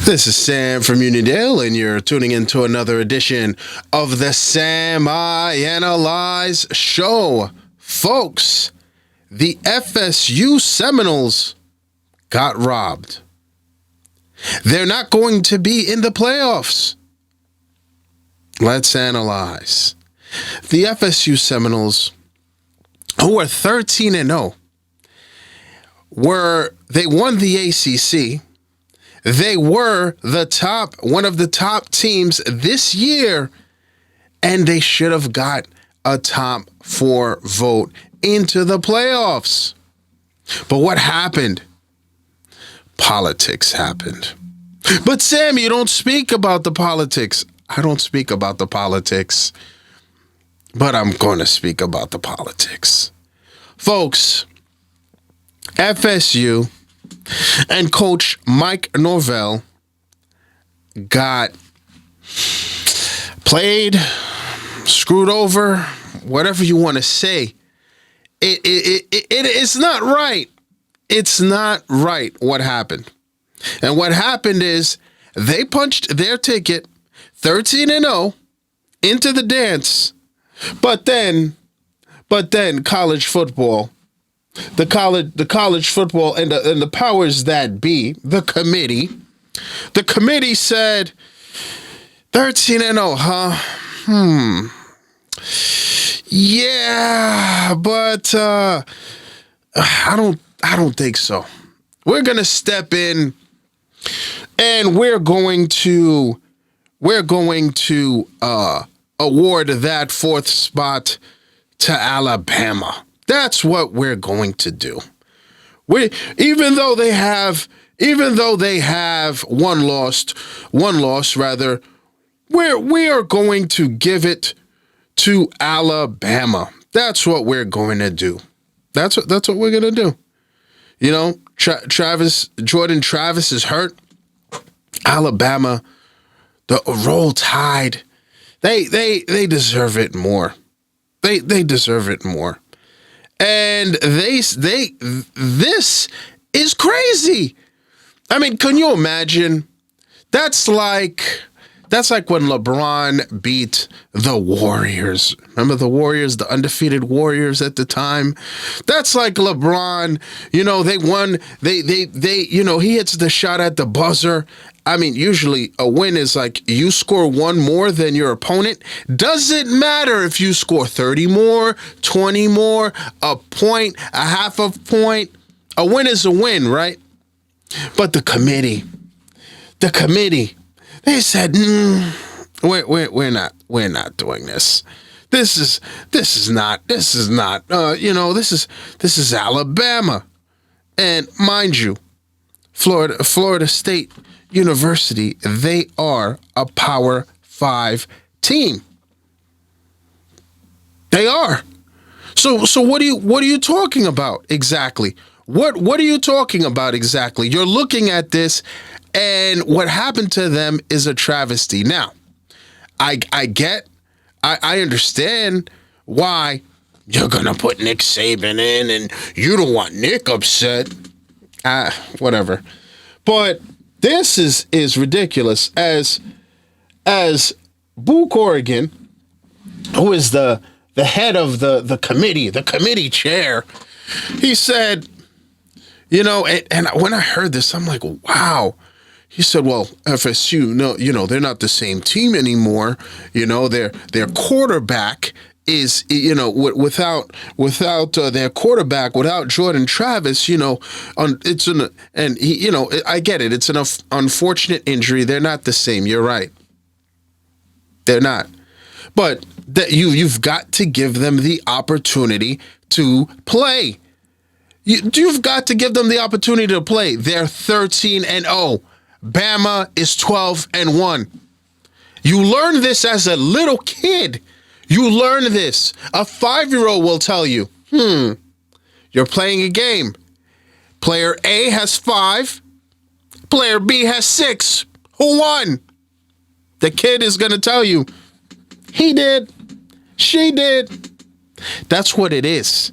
This is Sam from Unidale, and you're tuning into another edition of the Sam I Analyze Show. Folks, the FSU Seminoles got robbed. They're not going to be in the playoffs. Let's analyze. The FSU Seminoles, who are 13-0, they won the ACC. They were one of the top teams this year, and they should have got a top 4 vote into the playoffs. But what happened? Politics happened. But Sam, you don't speak about the politics. I don't speak about the politics, but I'm going to speak about the politics. Folks, FSU and Coach Mike Norvell got played, screwed over, whatever you want to say. It's not right. It's not right what happened. And what happened is they punched their ticket 13-0 into the dance. But then college football, the college football and the powers that be, the committee said 13-0, huh? Yeah, but I don't think so. We're gonna step in and we're going to award that 4th spot to Alabama. That's what we're going to do. Even though they have one loss rather, we are going to give it to Alabama. That's what we're going to do. That's what we're going to do. You know, Jordan Travis is hurt. Alabama, the Roll Tide, they deserve it more. They deserve it more. And this is crazy. I mean, can you imagine? That's like when LeBron beat the Warriors. Remember the Warriors, the undefeated Warriors at the time? That's like LeBron, they won. They he hits the shot at the buzzer. I mean, usually a win is like you score one more than your opponent. Doesn't matter if you score 30 more, 20 more, a point, a half a point. A win is a win, right? But the committee, they said, we're not doing this. This is Alabama. And mind you, Florida State University, they are a Power 5 team. They are. So what are you talking about exactly? What are you talking about exactly? You're looking at this, and what happened to them is a travesty. Now, I understand why you're gonna put Nick Saban in, and you don't want Nick upset. Whatever. But this is ridiculous. As Boo Corrigan, who is the head of the committee chair, he said, and when I heard this, I'm like, wow. He said, well, FSU, no, they're not the same team anymore. Their quarterback is, without their quarterback, without Jordan Travis, I get it. It's an unfortunate injury. They're not the same. You're right. They're not. But you've got to give them the opportunity to play. You've got to give them the opportunity to play. They're 13-0. Bama is 12-1. You learn this as a little kid. You learn this. A 5-year-old will tell you, you're playing a game. Player A has 5. Player B has 6. Who won? The kid is going to tell you, he did. She did. That's what it is.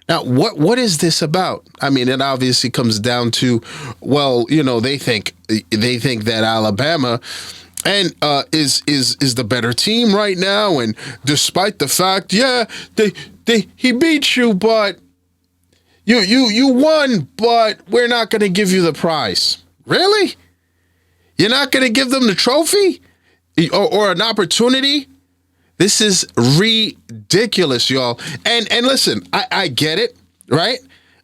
Now, what is this about? I mean, it obviously comes down to, well, they think that Alabama and is the better team right now, and despite the fact, yeah, he beat you, but you won, but we're not going to give you the prize. Really? You're not going to give them the trophy or an opportunity? This is ridiculous, y'all. And listen, I get it, right?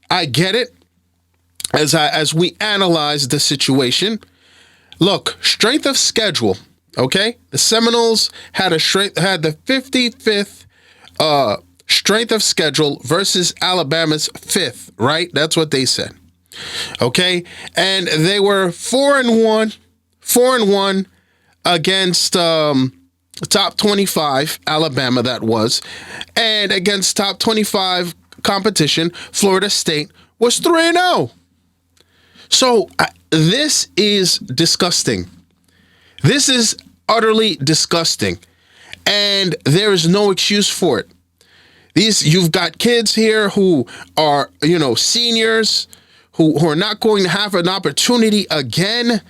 I get it. As we analyze the situation, look, strength of schedule. Okay, the Seminoles had the 55th strength of schedule versus Alabama's 5th. Right? That's what they said. Okay, and they were 4-1 against top 25 Alabama, that was, and against top 25 competition Florida State was 3-0. So this is disgusting. This is utterly disgusting, and there is no excuse for it. You've got kids here who are seniors who are not going to have an opportunity again.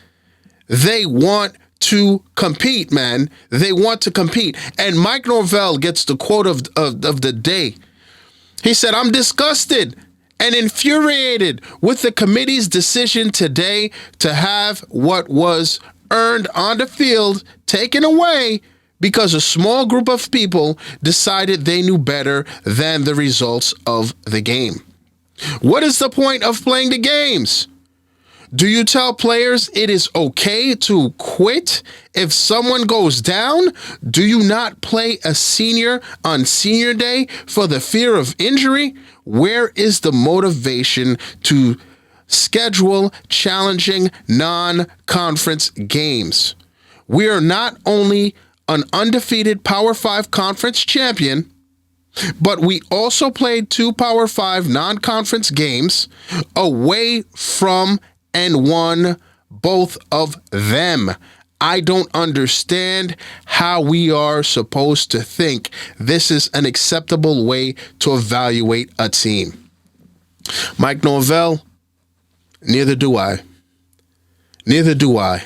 They want to compete, man. They want to compete. And Mike Norvell gets the quote of the day. He said, "I'm disgusted and infuriated with the committee's decision today to have what was earned on the field taken away because a small group of people decided they knew better than the results of the game. What is the point of playing the games? Do you tell players it is okay to quit if someone goes down? Do you not play a senior on senior day for the fear of injury? Where is the motivation to schedule challenging non-conference games? We are not only an undefeated Power 5 conference champion, but we also played 2 Power 5 non-conference games away from and won both of them. I don't understand how we are supposed to think this is an acceptable way to evaluate a team." Mike Norvell, neither do I. Neither do I.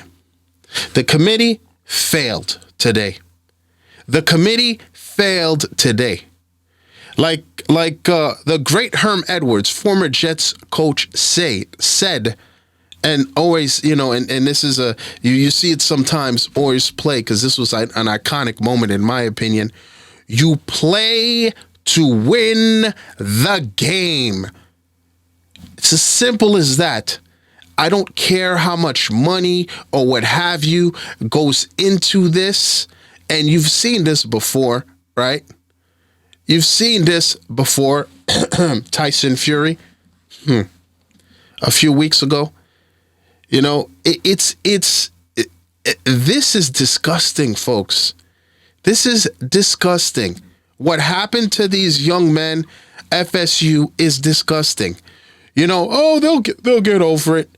The committee failed today. The committee failed today. Like the great Herm Edwards, former Jets coach, said, and always, and this is you see it sometimes always play, because this was an iconic moment in my opinion. You play to win the game. It's as simple as that. I don't care how much money or what have you goes into this. And you've seen this before, right? You've seen this before. Tyson Fury, a few weeks ago. This is disgusting, folks. This is disgusting. What happened to these young men, FSU, is disgusting. They'll get over it.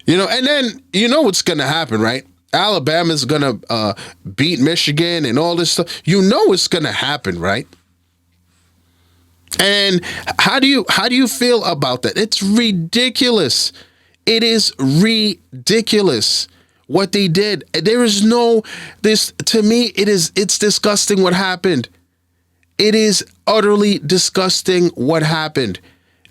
And then what's going to happen, right? Alabama's going to beat Michigan and all this stuff. It's going to happen, right? And how do you feel about that? It's ridiculous. It is ridiculous what they did. There is to me, it's disgusting what happened. It is utterly disgusting what happened.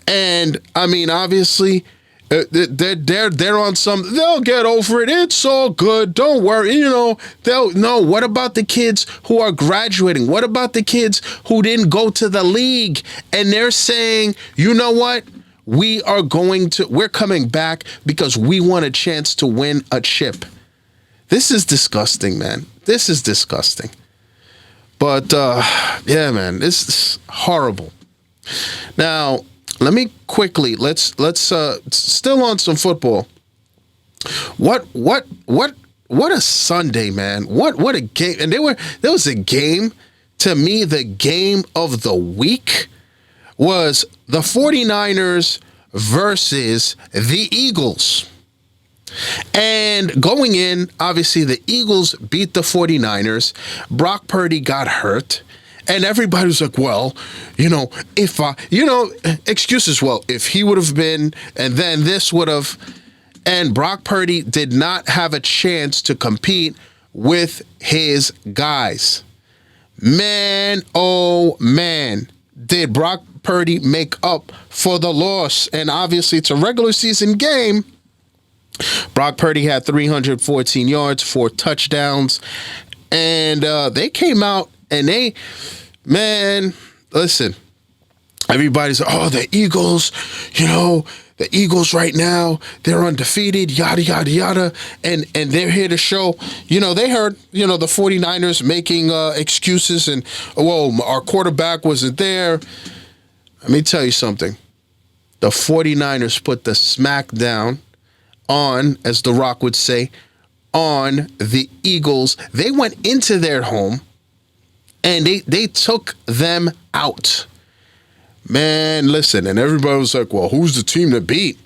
And I mean, obviously, they're on some, they'll get over it. It's all good. Don't worry. What about the kids who are graduating? What about the kids who didn't go to the league? And they're saying, you know what? We're coming back because we want a chance to win a chip. This is disgusting, man. This is disgusting. But, yeah, man, this is horrible. Now, let me quickly, let's still on some football. What a Sunday, man. What a game. And there was a game, to me, the game of the week was the 49ers versus the Eagles. And going in, obviously the Eagles beat the 49ers. Brock Purdy got hurt. And everybody was like, well, if excuses, well, if he would have been, and then this would have, and Brock Purdy did not have a chance to compete with his guys. Man, oh man, did Brock Purdy make up for the loss? And obviously it's a regular season game. Brock Purdy had 314 yards, 4 touchdowns, and they came out and listen, everybody's, the Eagles, the Eagles right now, they're undefeated, yada, yada, yada. And they're here to show, they heard, the 49ers making excuses and, our quarterback wasn't there. Let me tell you something. The 49ers put the smack down on, as The Rock would say, on the Eagles. They went into their home and they took them out. Man, listen, and everybody was like, well, who's the team to beat?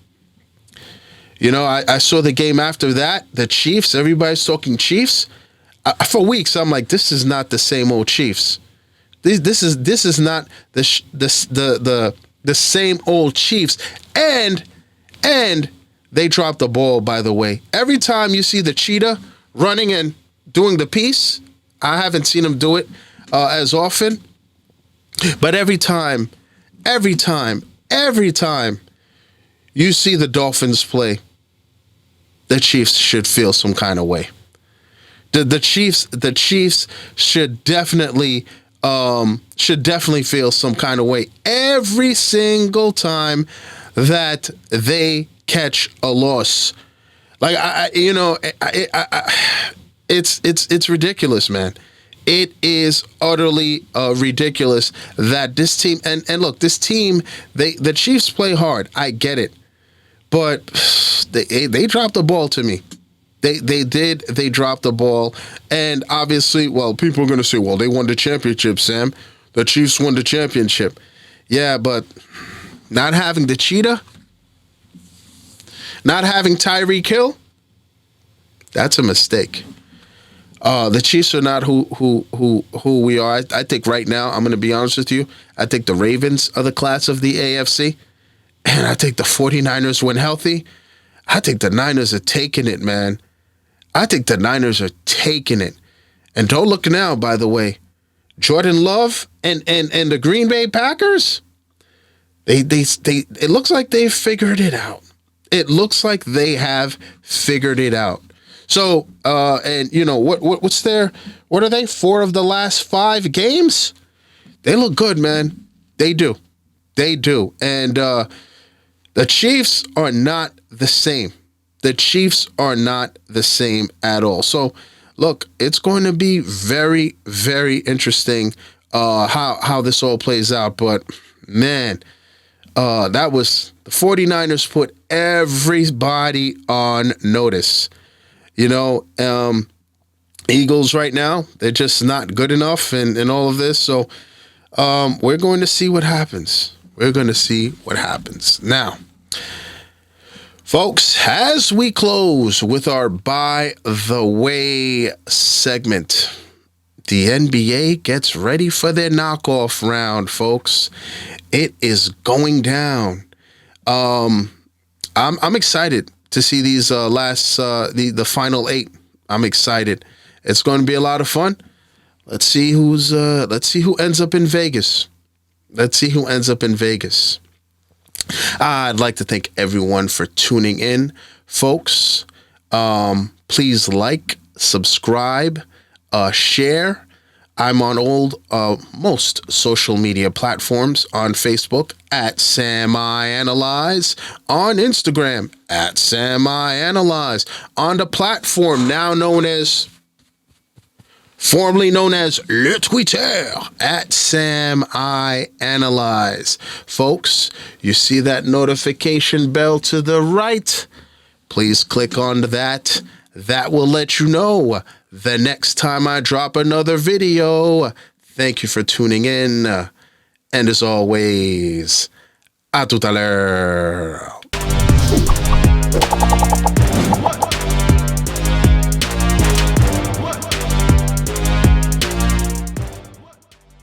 I saw the game after that, the Chiefs, everybody's talking Chiefs. For weeks, I'm like, this is not the same old Chiefs. This is not the same old Chiefs. And they dropped the ball, by the way. Every time you see the cheetah running and doing the piece, I haven't seen him do it as often. But every time you see the Dolphins play, the Chiefs should feel some kind of way. The Chiefs should definitely feel some kind of way every single time that they catch a loss. Like it's ridiculous, man. It is utterly ridiculous that this team and look, this team, the Chiefs play hard. I get it, but they dropped the ball to me. They dropped the ball, and obviously, people are going to say, they won the championship, Sam. The Chiefs won the championship. Yeah, but not having the cheetah, not having Tyreek Hill, that's a mistake. The Chiefs are not who we are. I think right now, I'm going to be honest with you, I think the Ravens are the class of the AFC, and I think the 49ers, when healthy, I think the Niners are taking it, man. I think the Niners are taking it. And don't look now, by the way, Jordan Love and the Green Bay Packers, it looks like they've figured it out. It looks like they have figured it out. So, what are they? 4 of the last 5 games? They look good, man. They do. And the Chiefs are not the same. The Chiefs are not the same at all. So, look, it's going to be very, very interesting how this all plays out. But, man, that was the 49ers put everybody on notice. Eagles right now, they're just not good enough in all of this. So we're going to see what happens. Now, folks, as we close with our By the Way segment, the NBA gets ready for their knockoff round, folks. It is going down. I'm excited to see these the final 8. I'm excited. It's going to be a lot of fun. Let's see who ends up in Vegas. I'd like to thank everyone for tuning in, folks. Please like, subscribe, share. I'm on most social media platforms, on Facebook at SamIAnalyze, on Instagram at SamIAnalyze, on the platform formerly known as Le Twitter at SamIAnalyze. Folks, you see that notification bell to the right? Please click on that. That will let you know the next time I drop another video. Thank you for tuning in. And as always, à tout à l'heure.